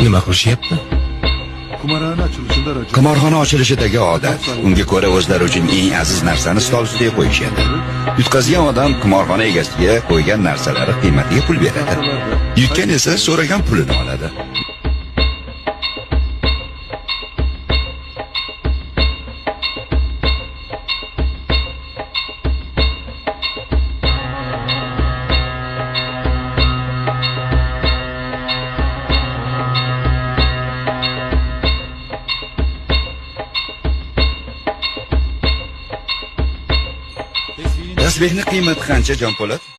Nima qilishyapti? Qimorxona ochilishidagi odat. Unga ko'ra o'zlari uchun eng aziz narsani stol ustiga qo'yishadi. Yutqazgan odam qimorxona egasiga qo'ygan narsalari qiymatiga pul beradi. Yutgan esa so'ragan pulini oladi. Tasbehning qiymati qancha, Jonpo'lat?